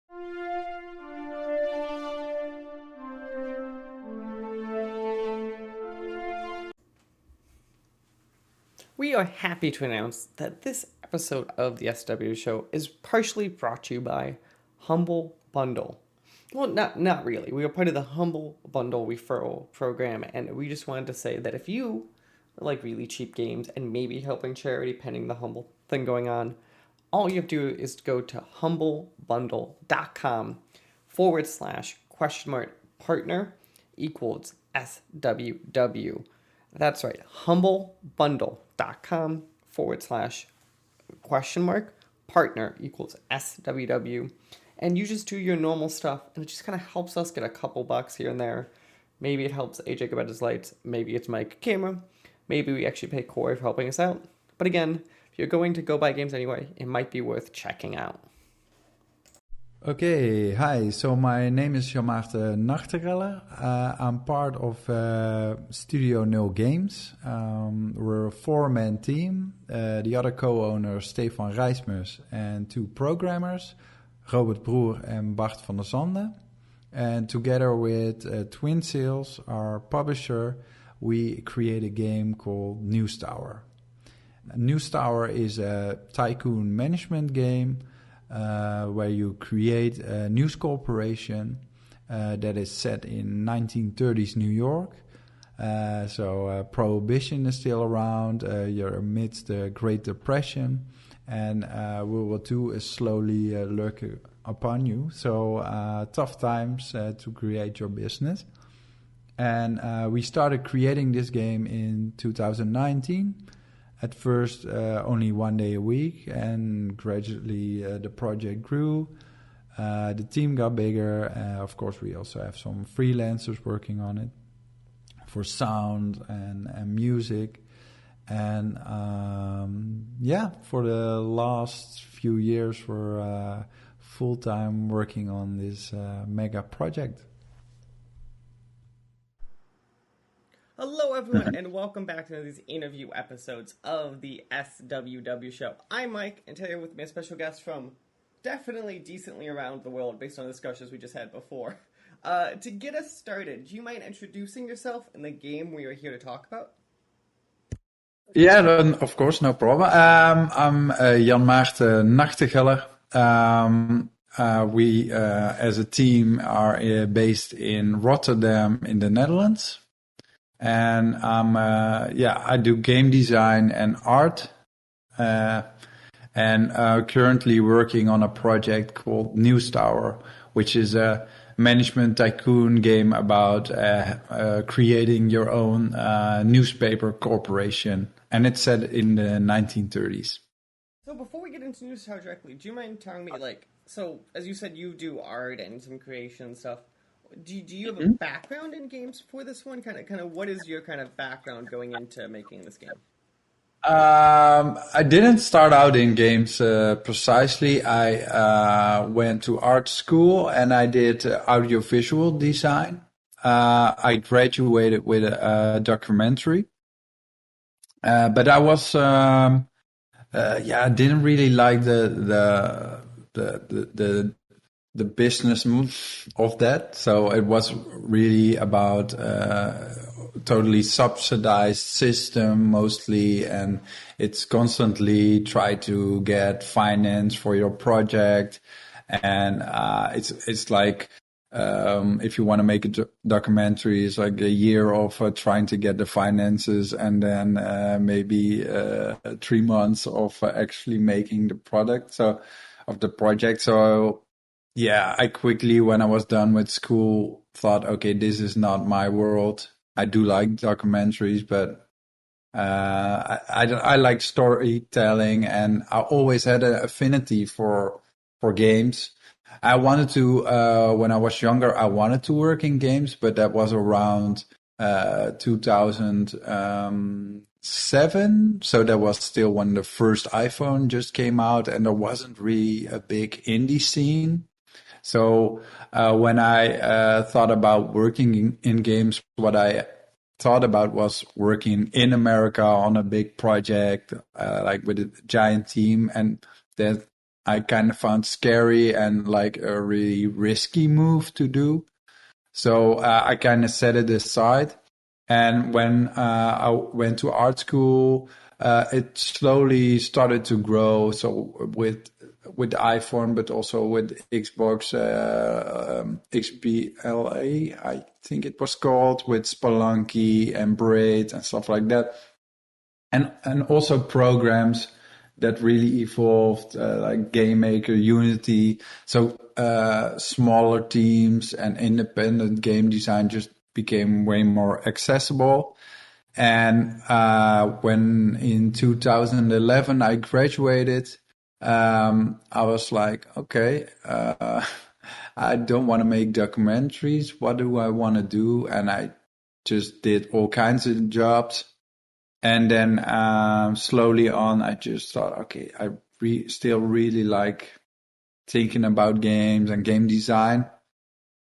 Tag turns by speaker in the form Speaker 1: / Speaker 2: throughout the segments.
Speaker 1: We are happy to announce that this episode of the SWW show is partially brought to you by Humble Bundle. Well, not really. We are part of the Humble Bundle referral program, and we just wanted to say that if you like really cheap games and maybe helping charity pending the Humble thing going on, all you have to do is go to humblebundle.com/partner equals SWW. That's right, humblebundle.com/partner equals SWW. And you just do your normal stuff, and it just kind of helps us get a couple bucks here and there. Maybe it helps AJ get his lights, maybe it's Mike camera, maybe we actually pay Corey for helping us out. But again, if you're going to go buy games anyway, it might be worth checking out.
Speaker 2: Okay, hi. So my name is Jan Maarten Nachtegaller. I'm part of Studio No Games. We're a four-man team. The other co-owners, Stefan Rijsmus, and two programmers, Robert Broer and Bart van der Zande. And together with Twin Sales, our publisher, we create a game called News Tower. News Tower is a tycoon management game where you create a news corporation that is set in 1930s New York. So Prohibition is still around. You're amidst the Great Depression, and World War II is slowly lurking upon you. So tough times to create your business. And we started creating this game in 2019. At first, only 1 day a week, and gradually the project grew. The team got bigger. Of course, we also have some freelancers working on it for sound and music. And for the last few years, we're full-time working on this mega project.
Speaker 1: Hello, everyone, and welcome back to these interview episodes of the SWW show. I'm Mike, and today with me a special guest from definitely decently around the world, based on the discussions we just had before. To get us started, do you mind introducing yourself and the game we are here to talk about?
Speaker 2: Yeah, of course, no problem. I'm Jan Maarten Nachtegaller. We, as a team, are based in Rotterdam in the Netherlands. And I do game design and art, and currently working on a project called News Tower, which is a management tycoon game about creating your own newspaper corporation, and it's set in the 1930s.
Speaker 1: So before we get into News Tower directly, do you mind telling me, so as you said, you do art and some creation stuff. Do you have a background in games for this one? Kind of, what is your kind of background going into making this game?
Speaker 2: I didn't start out in games precisely. I went to art school and I did audiovisual design. I graduated with a documentary, but I was I didn't really like the business of that. So it was really about totally subsidized system mostly, and it's constantly try to get finance for your project. And it's like if you want to make a documentary, it's like a year of trying to get the finances, and then maybe 3 months of actually making the project. So yeah, I quickly, when I was done with school, thought, okay, this is not my world. I do like documentaries, but I like storytelling, and I always had an affinity for games. I wanted to, when I was younger, I wanted to work in games, but that was around 2007. So that was still when the first iPhone just came out, and there wasn't really a big indie scene. So when I thought about working in games, what I thought about was working in America on a big project, like with a giant team. And that I kind of found scary and like a really risky move to do. So I kind of set it aside. And when I went to art school, it slowly started to grow. So with iPhone, but also with Xbox XBLA, I think it was called, with Spelunky and Braid and stuff like that, and also programs that really evolved, like Game Maker, Unity. So smaller teams and independent game design just became way more accessible. And when in 2011 I graduated, I was like, okay, I don't want to make documentaries. What do I want to do? And I just did all kinds of jobs. And then slowly on, I just thought, okay, I still really like thinking about games and game design.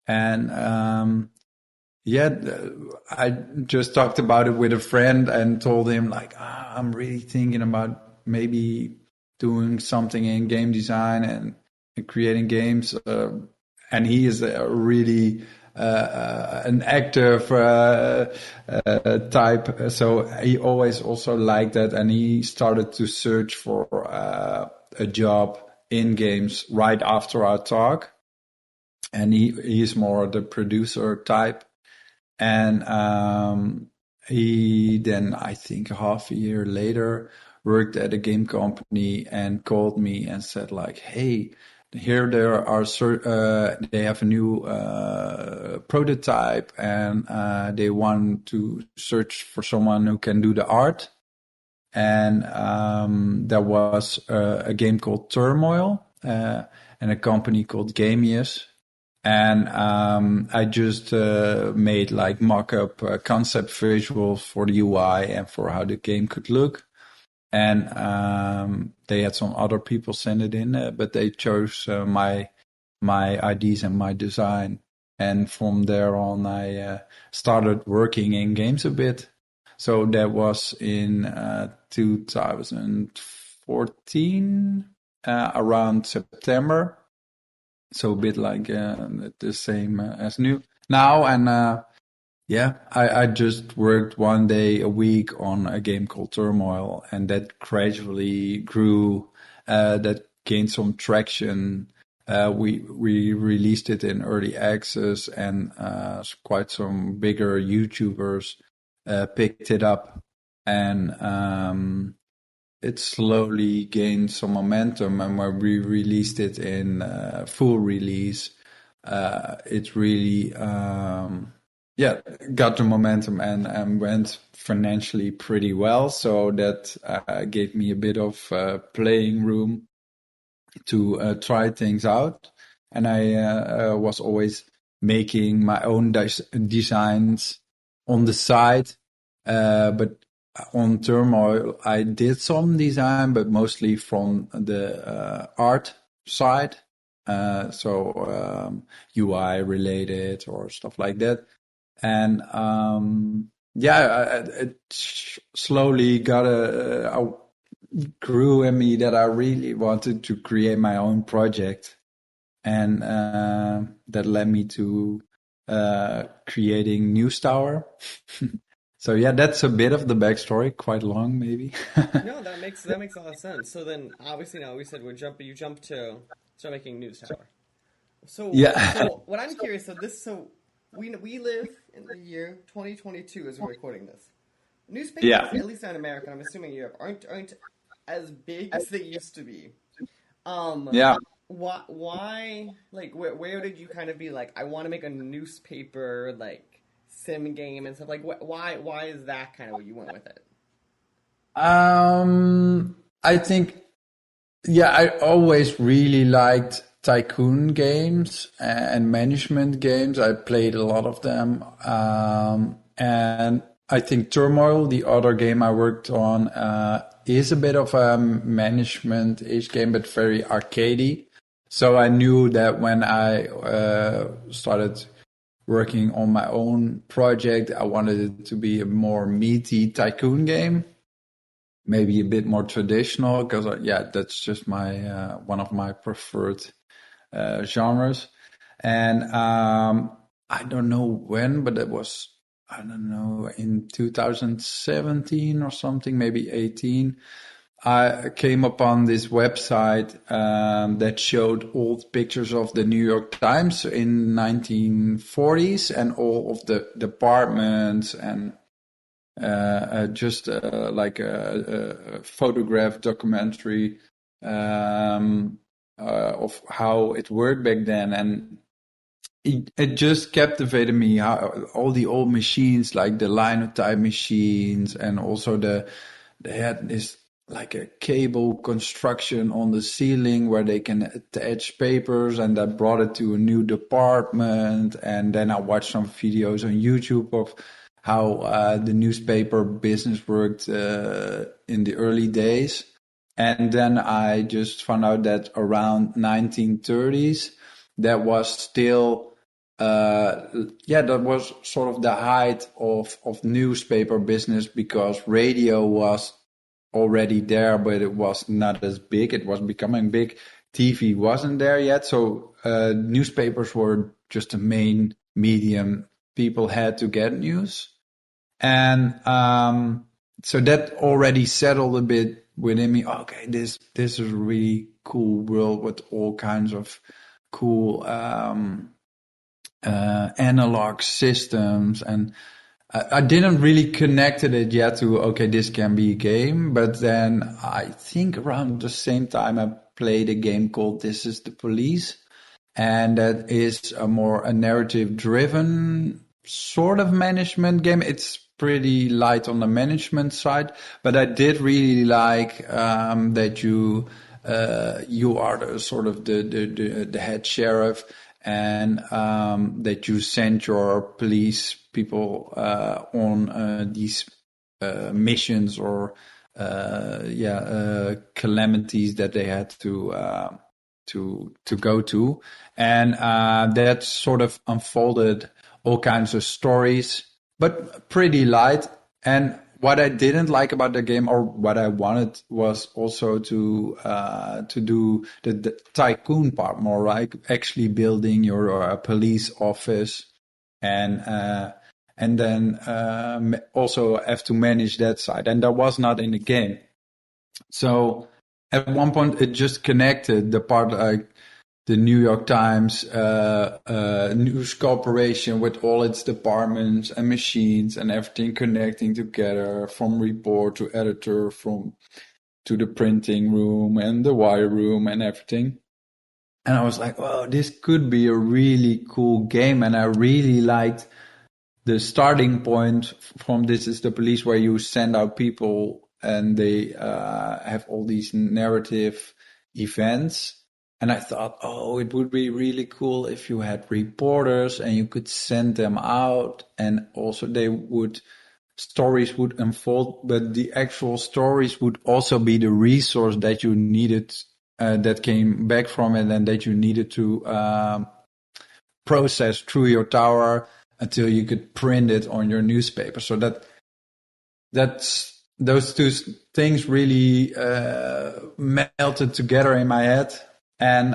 Speaker 2: And yeah, I just talked about it with a friend and told him like, I'm really thinking about maybe doing something in game design and creating games. And he is a really an active type, so he always also liked that, and he started to search for a job in games right after our talk. And he's more the producer type. And he then, I think half a year later, worked at a game company and called me and said like, hey, here there are they have a new prototype, and they want to search for someone who can do the art. And there was a game called Turmoil and a company called Gamius. And I just made like mock-up concept visuals for the UI and for how the game could look. And they had some other people send it in, but they chose my ideas and my design. And from there on, I started working in games a bit. So that was in 2014, around September. So a bit like the same as now. And yeah, I just worked 1 day a week on a game called Turmoil, and that gradually grew. That gained some traction. We released it in early access, and quite some bigger YouTubers picked it up, and it slowly gained some momentum. And when we released it in full release, it really yeah, got the momentum and went financially pretty well. So that gave me a bit of playing room to try things out. And I was always making my own designs on the side. But on Turmoil, I did some design, but mostly from the art side. So UI related or stuff like that. And yeah, it slowly grew in me that I really wanted to create my own project, and that led me to creating News Tower. So yeah, that's a bit of the backstory, quite long maybe.
Speaker 1: No, that makes a lot of sense. So then, obviously, now we said you jump to start making News Tower. So
Speaker 2: Yeah,
Speaker 1: so what I'm curious, so we live in the year 2022 as we're recording this. Newspapers,
Speaker 2: yeah,
Speaker 1: at least in America, I'm assuming Europe, aren't as big as they used to be. Um,
Speaker 2: yeah.
Speaker 1: why, like, where did you kind of be like, I want to make a newspaper, like, sim game and stuff? Like, why is that kind of what you went with it?
Speaker 2: I think, yeah, I always really liked tycoon games and management games. I played a lot of them. And I think Turmoil, the other game I worked on, is a bit of a management-ish game, but very arcadey. So I knew that when I started working on my own project, I wanted it to be a more meaty tycoon game. maybe a bit more traditional because yeah, that's just my one of my preferred genres. And I don't know when, but it was, I don't know, in 2017 or something, maybe 18. I came upon this website that showed old pictures of the New York Times in 1940s and all of the departments and just like a photograph documentary of how it worked back then. And it just captivated me how all the old machines, like the linotype machines, and also they had this like a cable construction on the ceiling where they can attach papers, and that brought it to a new department. And then I watched some videos on YouTube of how the newspaper business worked in the early days. And then I just found out that around 1930s, that was still that was sort of the height of newspaper business because radio was already there, but it was not as big. It was becoming big. TV wasn't there yet. So newspapers were just the main medium people had to get news. And so that already settled a bit within me. Okay, this is a really cool world with all kinds of cool analog systems, and I didn't really connected it yet to okay, this can be a game. But then I think around the same time I played a game called This Is the Police, and that is a narrative driven sort of management game. It's pretty light on the management side, but I did really like that you are the sort of the head sheriff, and that you send your police people on these missions or calamities that they had to go to, and that sort of unfolded all kinds of stories, but pretty light. And what I didn't like about the game, or what I wanted, was also to do the tycoon part more, right? Actually building your police office, and then also have to manage that side, and that was not in the game. So at one point, it just connected the part like the New York Times news corporation with all its departments and machines and everything connecting together, from report to editor, from to the printing room and the wire room and everything. And I was like, oh, this could be a really cool game. And I really liked the starting point from This Is the Police, where you send out people and they have all these narrative events. And I thought, oh, it would be really cool if you had reporters and you could send them out, and also stories would unfold, but the actual stories would also be the resource that you needed, that came back from it, and that you needed to process through your tower until you could print it on your newspaper. So that's those two things really melted together in my head. And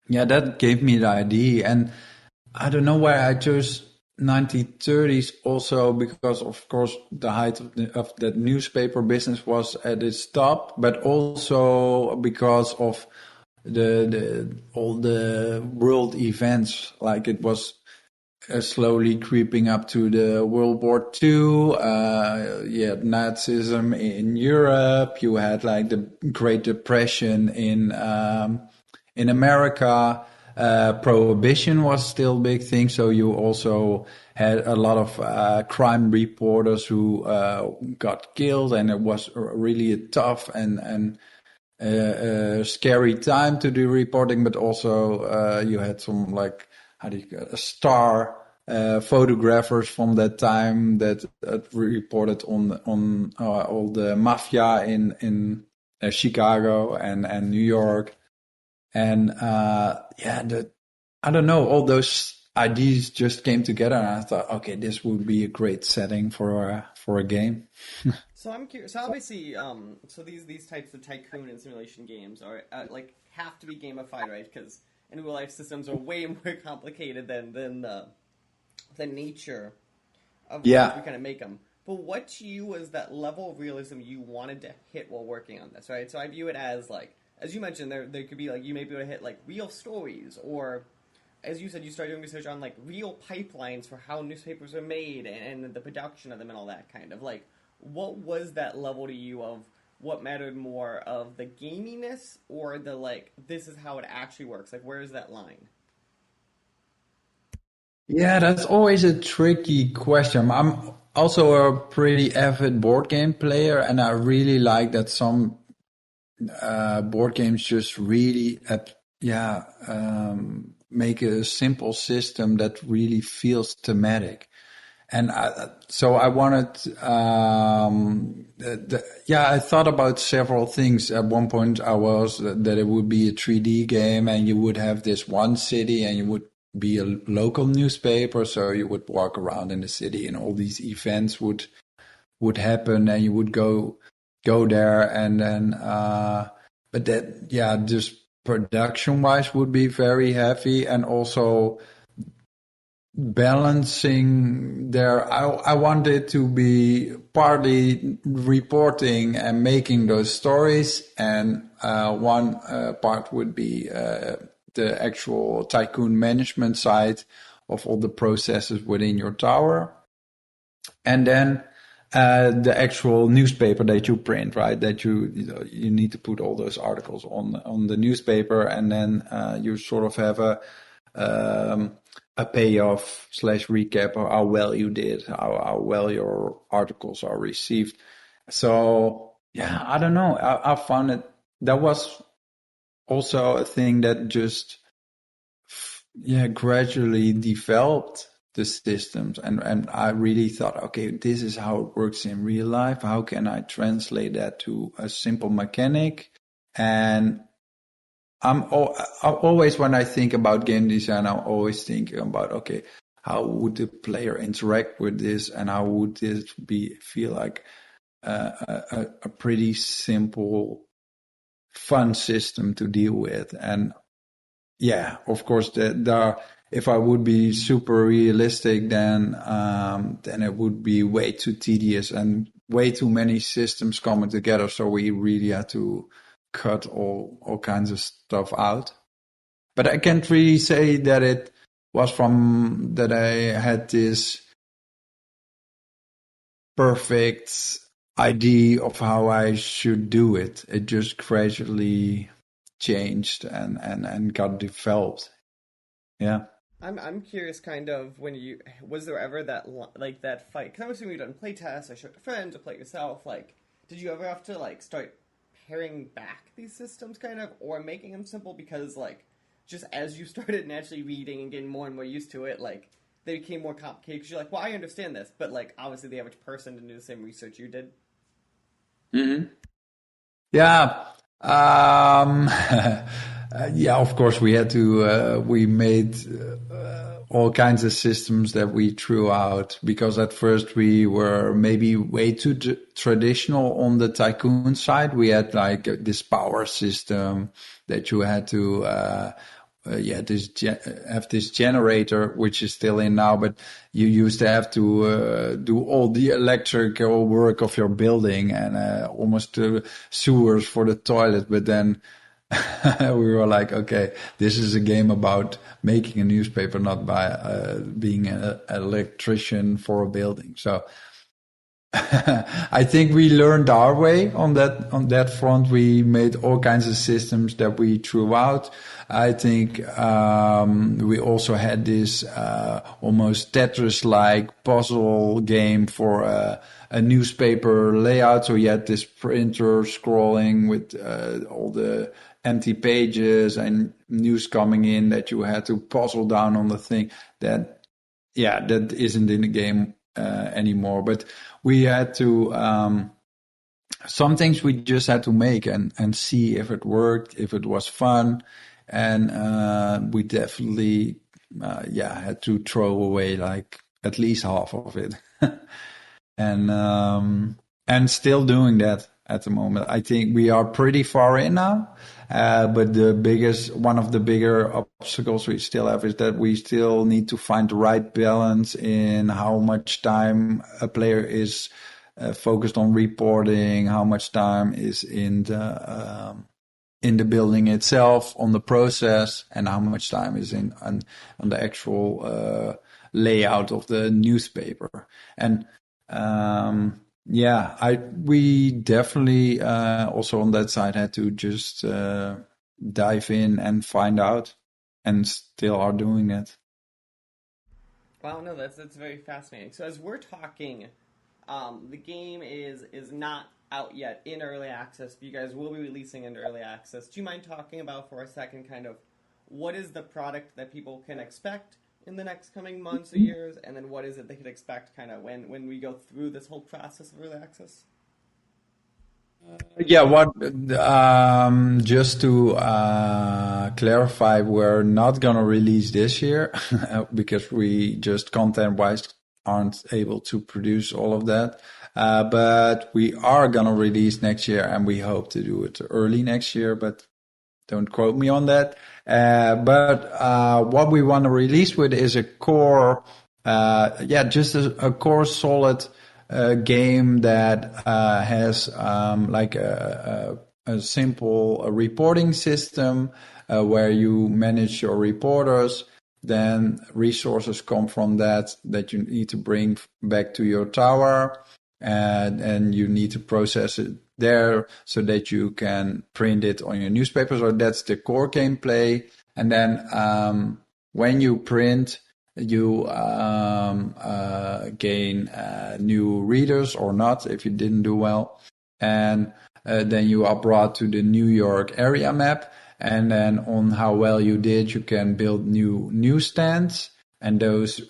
Speaker 2: that gave me the idea. And I don't know why I chose 1930s also, because of course the height of that newspaper business was at its top, but also because of all the world events. Like it was slowly creeping up to the World War II. You had Nazism in Europe. You had like the Great Depression in America. Prohibition was still a big thing. So you also had a lot of crime reporters who got killed, and it was really a tough and scary time to do reporting. But also you had some like, how do you star photographers from that time that reported on all the mafia in Chicago and New York. And I don't know, all those ideas just came together, and I thought, okay, this would be a great setting for a game.
Speaker 1: So I'm curious. So obviously, so these types of tycoon and simulation games are like have to be gamified, right? Because in real life systems are way more complicated than the nature of which we
Speaker 2: Yeah.
Speaker 1: kind of make them. But what to you was that level of realism you wanted to hit while working on this, right? So I view it as like, as you mentioned, there could be like you may be able to hit like real stories, or as you said, you started doing research on like real pipelines for how newspapers are made and the production of them and all that kind of like. What was that level to you of what mattered more of the gaminess or the like? This is how it actually works. Like, where is that line?
Speaker 2: Yeah, that's always a tricky question. I'm also a pretty avid board game player, and I really like that some board games just really, make a simple system that really feels thematic. And so I wanted, I thought about several things. At one point, I was that it would be a 3D game, and you would have this one city, and you would be a local newspaper, so you would walk around in the city, and all these events would happen, and you would go there, and then, but that, yeah, just production wise would be very heavy, and also balancing there. I wanted to be partly reporting and making those stories, and one part would be the actual tycoon management side of all the processes within your tower, and then the actual newspaper that you print, right? That you need to put all those articles on the newspaper, and then you sort of have a payoff slash recap of how well you did, how well your articles are received. So yeah, I don't know. I found it that was also a thing that just gradually developed the systems, and I really thought, okay, this is how it works in real life. How can I translate that to a simple mechanic? And I always, when I think about game design, I'm always thinking about, okay, how would the player interact with this, and how would this feel like a pretty simple, fun system to deal with. And yeah, of course, if I would be super realistic, then it would be way too tedious and way too many systems coming together. So we really had to cut all kinds of stuff out. But I can't really say that it was from that I had this perfect idea of how I should do it. It just gradually changed and got developed. Yeah.
Speaker 1: I'm curious, kind of, when you was there ever that like that fight? Because I'm assuming you've done play tests, or showed to friends, or play yourself. Like, did you ever have to like start paring back these systems, kind of, or making them simple? Because like, just as you started naturally reading and getting more and more used to it, like they became more complicated. Because you're like, well, I understand this, but like obviously the average person didn't do the same research you did.
Speaker 2: Hmm. Yeah. Yeah, of course we had to, we made all kinds of systems that we threw out because at first we were maybe way too traditional on the tycoon side. We had like this power system that you had to, have this generator, which is still in now, but you used to have to do all the electrical work of your building and almost sewers for the toilet. But then we were like, okay, this is a game about making a newspaper, not by being an electrician for a building. So I think we learned our way on that front. We made all kinds of systems that we threw out. I think we also had this almost Tetris-like puzzle game for a newspaper layout. So you had this printer scrolling with all the empty pages and news coming in that you had to puzzle down on the thing. That isn't in the game anymore. But we had to some things we just had to make and see if it worked, if it was fun, and we definitely had to throw away like at least half of it. And and still doing that at the moment. I think we are pretty far in now. But one of the bigger obstacles we still have is that we still need to find the right balance in how much time a player is focused on reporting, how much time is in the building itself, on the process, and how much time is on the actual layout of the newspaper. And yeah, we definitely also on that side had to just dive in and find out, and still are doing that.
Speaker 1: Wow, no, that's very fascinating. So as we're talking, the game is not out yet in early access, but you guys will be releasing into early access. Do you mind talking about for a second kind of what is the product that people can expect in the next coming months or years, and then what is it they could expect kind of when we go through this whole process of early access?
Speaker 2: Yeah, what just to clarify, we're not gonna release this year because we just content-wise aren't able to produce all of that. But we are gonna release next year, and we hope to do it early next year, but don't quote me on that. But what we want to release with is a core, just a core solid game that has like a simple reporting system where you manage your reporters. Then resources come from that you need to bring back to your tower, and you need to process it there so that you can print it on your newspaper. So that's the core gameplay. And then when you print, you gain new readers or not if you didn't do well. And then you are brought to the New York area map. And then on how well you did, you can build new newsstands. And those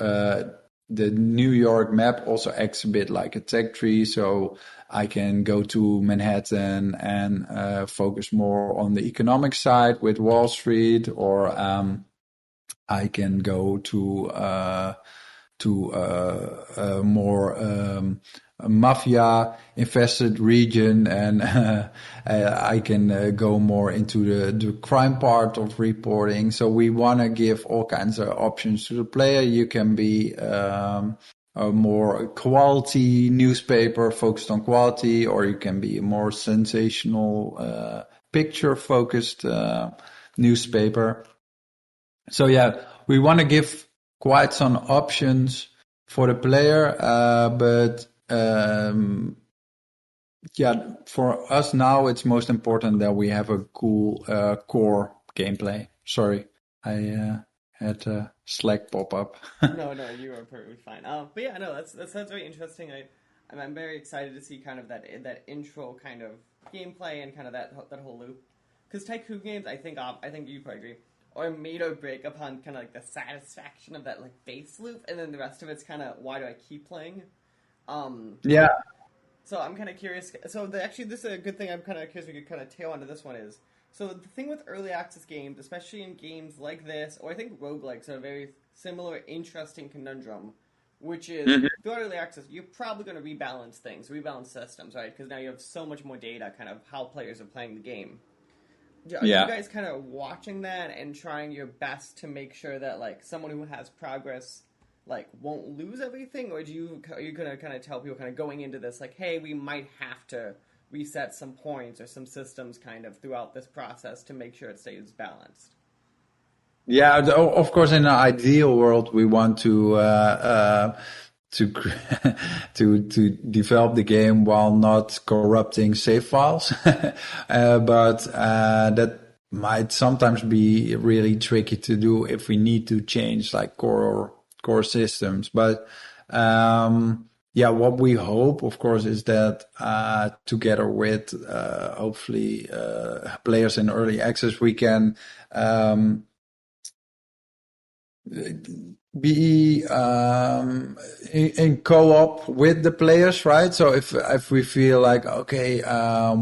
Speaker 2: the New York map also acts a bit like a tech tree, so I can go to Manhattan and focus more on the economic side with Wall Street, or I can go to a more mafia infested region, and I can go more into the crime part of reporting. So we want to give all kinds of options to the player. You can be a more quality newspaper focused on quality, or you can be a more sensational picture focused newspaper. So yeah, we want to give quite some options for the player, but for us now, it's most important that we have a cool core gameplay. Sorry, I had a Slack pop up.
Speaker 1: No, no, you are perfectly fine. But yeah, no, that sounds very interesting. I'm very excited to see kind of that intro kind of gameplay and kind of that whole loop. Because Tycoon games, I think you probably agree, are made or break upon kind of like the satisfaction of that like base loop, and then the rest of it's kind of why do I keep playing?
Speaker 2: Yeah,
Speaker 1: So I'm kind of curious. So actually, this is a good thing. I'm kind of curious. We could kind of tail onto this one is. So the thing with early access games, especially in games like this, or I think roguelikes are a very similar, interesting conundrum, which is throughout early access, you're probably going to rebalance things, rebalance systems, right? Because now you have so much more data, kind of how players are playing the game. Are you
Speaker 2: yeah.
Speaker 1: guys kind of watching that and trying your best to make sure that like someone who has progress like won't lose everything, or are you gonna kind of tell people kind of going into this like, hey, we might have to reset some points or some systems kind of throughout this process to make sure it stays balanced?
Speaker 2: Yeah, of course, in an ideal world, we want to to develop the game while not corrupting save files. But that might sometimes be really tricky to do if we need to change like core systems. But yeah, what we hope, of course, is that together with hopefully players in early access, we can be in co-op with the players, right? So if we feel like okay,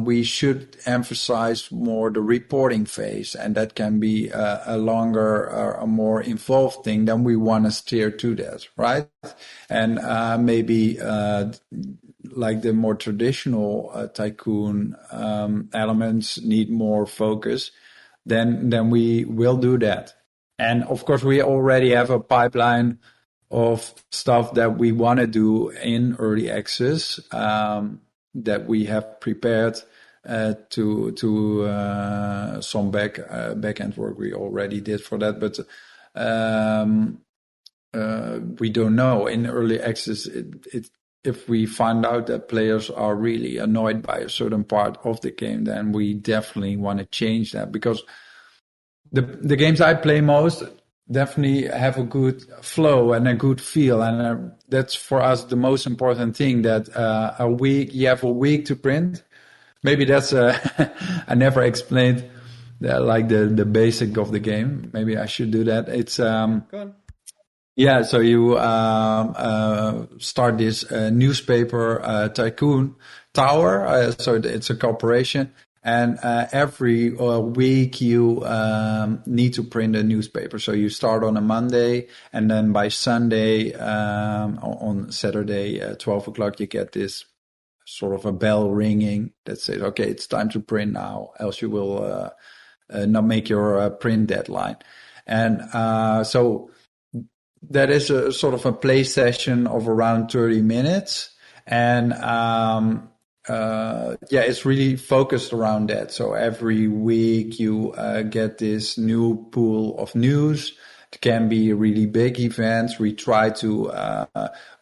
Speaker 2: we should emphasize more the reporting phase, and that can be a longer, a more involved thing, then we want to steer to that, right? And maybe like the more traditional tycoon elements need more focus, then we will do that. And of course, we already have a pipeline of stuff that we want to do in early access that we have prepared to some back end work we already did for that, but we don't know in early access. If we find out that players are really annoyed by a certain part of the game, then we definitely want to change that, because the games I play most definitely have a good flow and a good feel, and that's for us the most important thing. That you have a week to print. Maybe that's I never explained the basic of the game. Maybe I should do that. It's
Speaker 1: Go on.
Speaker 2: yeah, so you start this newspaper tycoon tower. So it's a corporation, and every week you need to print a newspaper. So you start on a Monday, and then by Sunday, on Saturday, 12 o'clock, you get this sort of a bell ringing that says, okay, it's time to print now, else you will not make your print deadline. And so that is a sort of a play session of around 30 minutes. And it's really focused around that. So every week you get this new pool of news. It can be really big events. We try to,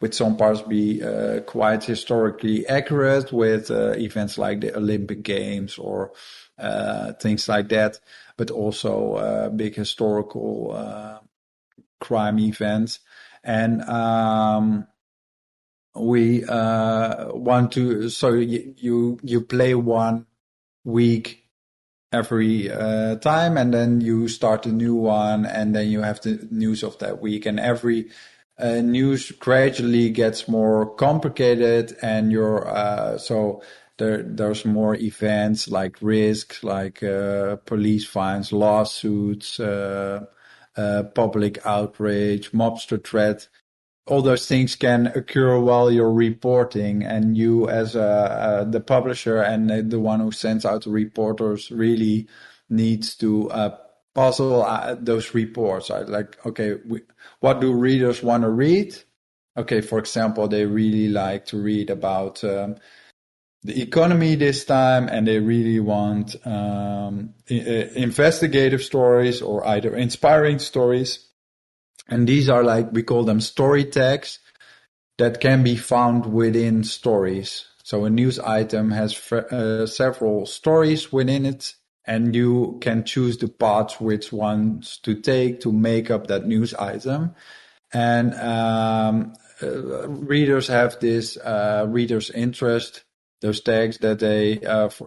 Speaker 2: with some parts, be quite historically accurate with events like the Olympic Games or things like that, but also big historical crime events. And we want to, so you play 1 week every time, and then you start a new one, and then you have the news of that week, and every news gradually gets more complicated, and so there's more events like risks, like police fines, lawsuits, public outrage, mobster threat. All those things can occur while you're reporting, and you as the publisher and the one who sends out the reporters really needs to puzzle those reports. Like, okay, what do readers want to read? Okay, for example, they really like to read about the economy this time, and they really want investigative stories or either inspiring stories. And these are like, we call them story tags that can be found within stories. So a news item has several stories within it, and you can choose the parts which ones to take to make up that news item. And readers have this reader's interest, those tags that they,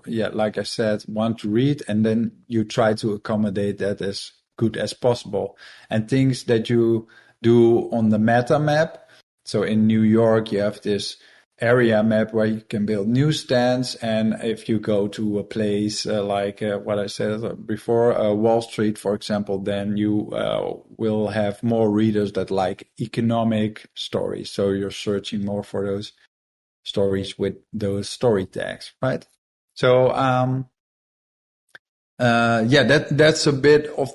Speaker 2: like I said, want to read, and then you try to accommodate that as good as possible. And things that you do on the meta map. So in New York, you have this area map where you can build newsstands. And if you go to a place like what I said before, Wall Street, for example, then you will have more readers that like economic stories. So you're searching more for those stories with those story tags, right? So that's a bit of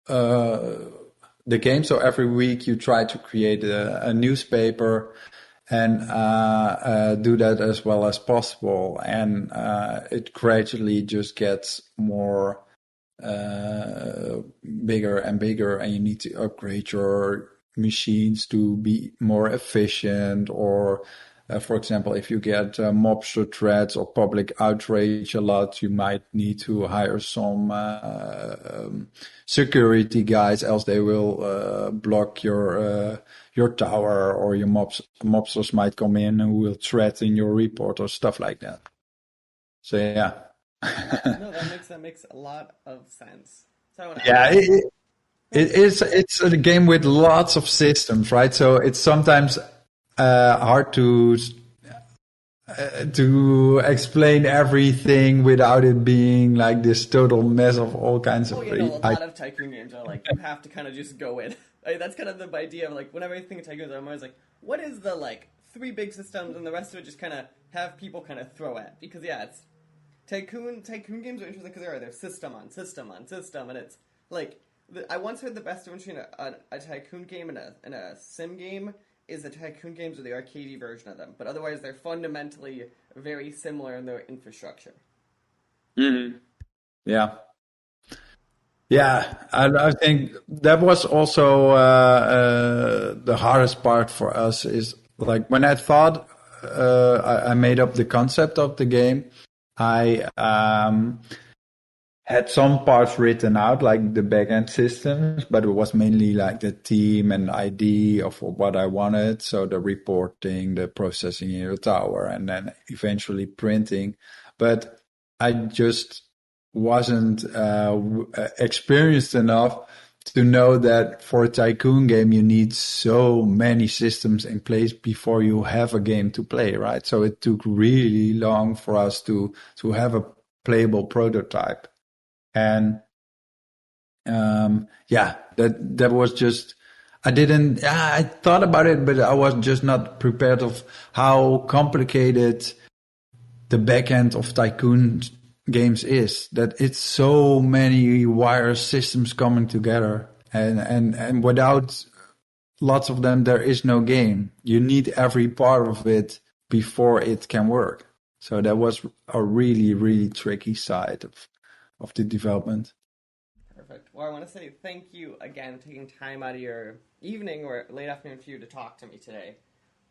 Speaker 2: the game. So every week you try to create a newspaper and do that as well as possible. And it gradually just gets more bigger and bigger, and you need to upgrade your machines to be more efficient. Or for example, if you get mobster threats or public outrage a lot, you might need to hire some security guys, else they will block your tower, or your mobsters might come in and will threaten your report or stuff like that. So yeah.
Speaker 1: No, that makes a lot of sense. So
Speaker 2: Yeah, it's a game with lots of systems, right? So it's sometimes hard to explain everything without it being like this total mess of all kinds of.
Speaker 1: a lot of tycoon games are like you have to kind of just go in. Like, that's kind of the idea of like whenever I think of tycoons, I'm always like, what is the like three big systems, and the rest of it just kind of have people kind of throw at. Because yeah, it's tycoon games are interesting because they're system on system on system, and it's like I once heard the best difference between a tycoon game and a sim game is the tycoon games are the arcadey version of them, but otherwise they're fundamentally very similar in their infrastructure.
Speaker 2: Mm-hmm. Yeah. Yeah, I think that was also the hardest part for us is like when I thought I made up the concept of the game, I had some parts written out, like the backend systems, but it was mainly like the team and ID of what I wanted. So the reporting, the processing in the tower, and then eventually printing. But I just wasn't experienced enough to know that for a tycoon game, you need so many systems in place before you have a game to play, right? So it took really long for us to have a playable prototype. And yeah, that was just I thought about it, but I was just not prepared of how complicated the back end of tycoon games is. That it's so many wire systems coming together, and without lots of them, there is no game. You need every part of it before it can work. So that was a really, really tricky side of the development.
Speaker 1: Perfect. Well, I want to say thank you again for taking time out of your evening or late afternoon for you to talk to me today.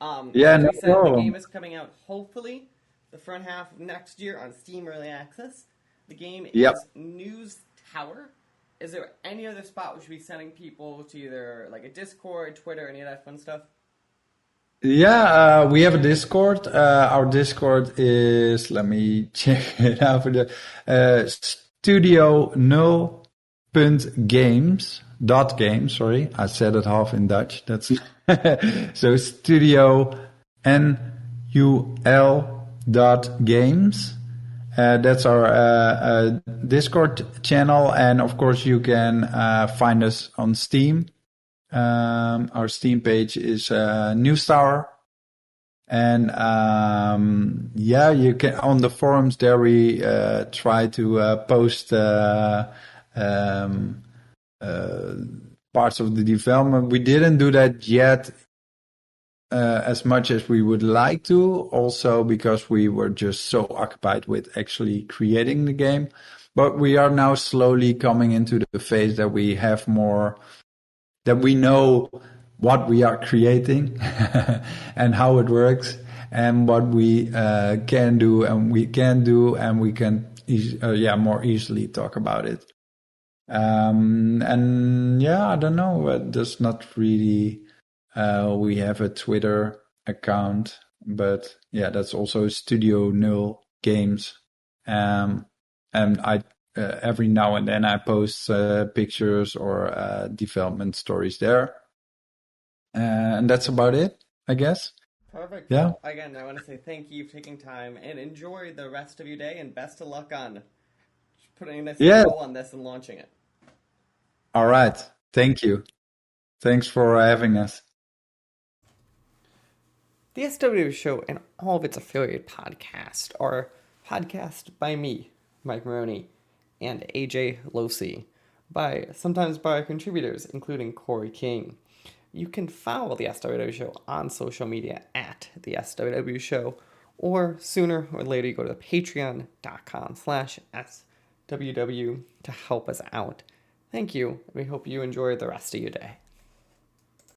Speaker 2: Yeah,
Speaker 1: As
Speaker 2: no
Speaker 1: we said, the game
Speaker 2: problem.
Speaker 1: is coming out hopefully the front half of next year on Steam Early Access. The game
Speaker 2: Yep.
Speaker 1: is News Tower. Is there any other spot we should be sending people to either like a Discord, Twitter, any of that fun stuff?
Speaker 2: Yeah, we have a Discord. Our Discord is, let me check it out for the studio null.games dot game. Sorry, I said it half in Dutch. That's so studio nul.games. That's our Discord channel, and of course you can find us on Steam. Our Steam page is News Tower, and yeah, you can on the forums there we try to post parts of the development. We didn't do that yet as much as we would like to, also because we were just so occupied with actually creating the game. But we are now slowly coming into the phase that we have more, that we know what we are creating and how it works and what we can do and we can do, and we can more easily talk about it. And yeah, I don't know. There's not really. We have a Twitter account, but yeah, that's also Studio Null Games. And I every now and then I post pictures or development stories there. And that's about it, I guess.
Speaker 1: Perfect.
Speaker 2: Yeah.
Speaker 1: Well, again, I want to say thank you for taking time and enjoy the rest of your day, and best of luck on putting a nice
Speaker 2: Yeah.
Speaker 1: bow on this and launching it.
Speaker 2: All right. Thank you. Thanks for having us.
Speaker 1: The SWW show and all of its affiliate podcasts are podcast by me, Mike Maroney, and AJ Losi, sometimes by our contributors, including Corey King. You can follow the SWW show on social media at the SWW show, or sooner or later you go to patreon.com/SWW to help us out. Thank you. We hope you enjoy the rest of your day.